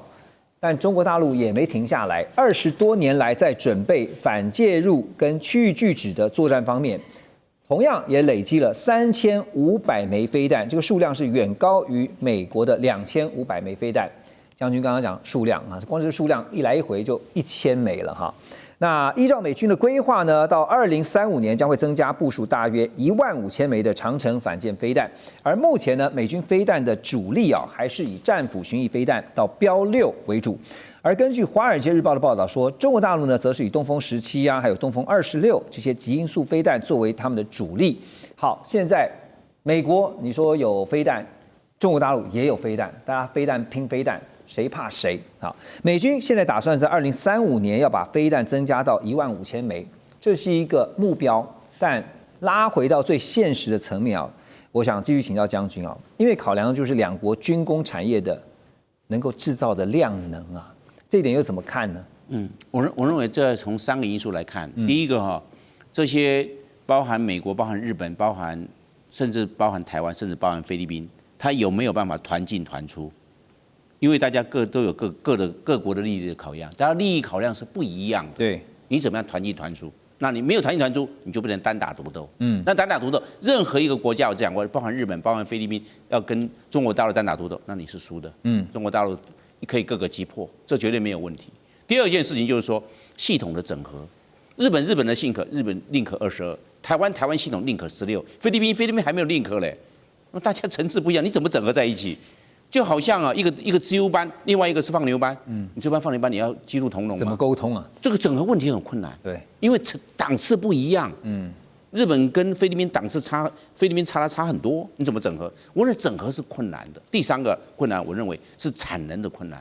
但中国大陆也没停下来，20多年来在准备反介入跟区域拒止的作战方面，同样也累积了3500枚飞弹，这个数量是远高于美国的2500枚飞弹。将军刚刚讲数量啊，光是数量一来一回就1000枚了哈。那依照美军的规划呢，到2035年将会增加部署大约15000枚的长程反舰飞弹。而目前呢，美军飞弹的主力啊，还是以战斧巡弋飞弹到标6为主。而根据《华尔街日报》的报道说，中国大陆呢，则是以东风17啊，还有东风26这些极音速飞弹作为他们的主力。好，现在美国你说有飞弹，中国大陆也有飞弹，大家飞弹拼飞弹。谁怕谁？好，美军现在打算在2035年要把飞弹增加到15000枚，这是一个目标。但拉回到最现实的层面啊，我想继续请教将军啊，因为考量就是两国军工产业的能够制造的量能啊，这一点又怎么看呢？我认为这从3个因素来看，第一个这些包含美国、包含日本、甚至包含台湾，甚至包含菲律宾，它有没有办法团进团出？因为大家都有各国的利益的考量，大家利益考量是不一样的。对，你怎么样团进团出？那你没有团进团出，你就不能单打独斗。那单打独斗，任何一个国家我讲过，包含日本、包含菲律宾，要跟中国大陆单打独斗，那你是输的。中国大陆可以各个击破，这绝对没有问题。第二件事情就是说系统的整合，日本的Link 22，台湾系统 Link 16，菲律宾还没有 Link 嘞，那大家层次不一样，你怎么整合在一起？就好像啊，一个自由班，另外一个是放牛班。你这班放牛班你要鸡兔同笼，怎么沟通啊？这个整合问题很困难。对，因为档次不一样。日本跟菲律宾档次差，菲律宾差很多，你怎么整合？我认为整合是困难的。第3个困难，我认为是产能的困难。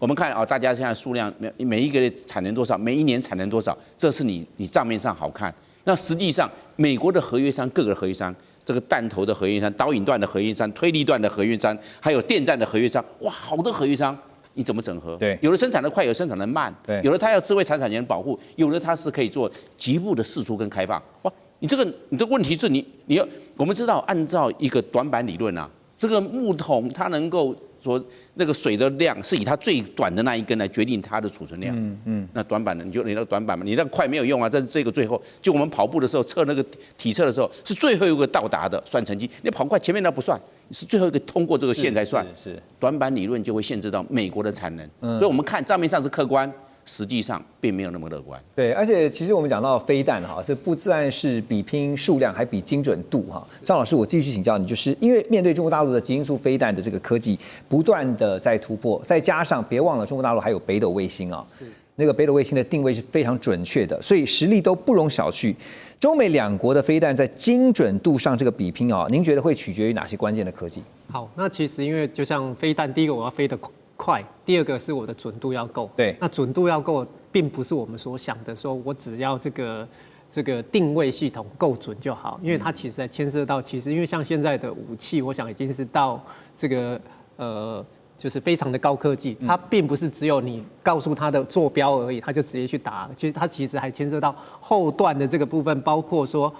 我们看啊，大家现在数量每一个产能多少，每一年产能多少，这是你账面上好看。那实际上，美国的合约商各个合约商，这个弹头的合约商、导引段的合约商、推力段的合约商，还有电站的合约商，哇，好多合约商。你怎么整合？对，有的生产的快，有的生产的慢，对，有的它要智慧财产权保护，有的它是可以做局部的释出跟开放。哇，你这个问题是你要，我们知道按照一个短板理论啊，这个木桶它能够说那个水的量是以它最短的那一根来决定它的储存量。那短板的你那个短板嘛，你那个快没有用啊。但是这个最后，就我们跑步的时候测那个体测的时候，是最后一个到达的算成绩。你跑快前面那不算。是最后一个通过这个线才算，是短板理论就会限制到美国的产能，所以我们看账面上是客观，实际上并没有那么乐观。对，而且其实我们讲到飞弹哈，是不但是比拼数量，还比精准度哈。张老师，我继续请教你，就是因为面对中国大陆的极音速飞弹的这个科技不断的在突破，再加上别忘了中国大陆还有北斗卫星啊。那个北斗卫星的定位是非常准确的，所以实力都不容小觑。中美两国的飞弹在精准度上这个比拼啊，您觉得会取决于哪些关键的科技？好，那其实因为就像飞弹，第一个我要飞得快，第二个是我的准度要够。对，那准度要够，并不是我们所想的说我只要这个定位系统够准就好，因为它其实还牵涉到，其实因为像现在的武器，我想已经是到这个就是非常的高科技，它并不是只有你告诉它的坐标而已，它就直接去打。其实它还牵涉到后段的这个部分，包括说，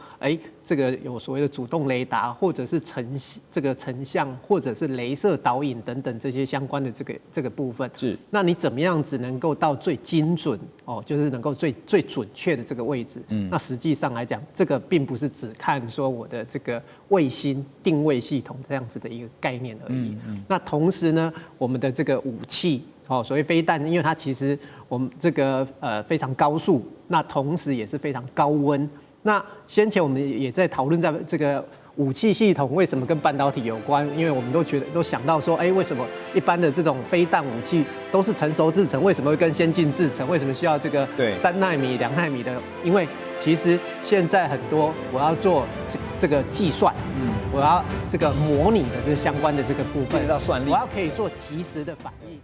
这个有所谓的主动雷达，或者是成像，或者是雷射导引等等这些相关的这个部分。是。那你怎么样子能够到最精准哦，就是能够最准确的这个位置？那实际上来讲，这个并不是只看说我的这个卫星定位系统这样子的一个概念而已。那同时呢，我们的这个武器，所谓飞弹，因为它其实我们这个非常高速，那同时也是非常高温。那先前我们也在讨论，在这个武器系统为什么跟半导体有关？因为我们都想到说，为什么一般的这种飞弹武器都是成熟制程，为什么会跟先进制程？为什么需要这个3奈米、2奈米的？因为其实现在很多我要做这个计算，我要这个模拟的这相关的这个部分，要算力，我要可以做及时的反应。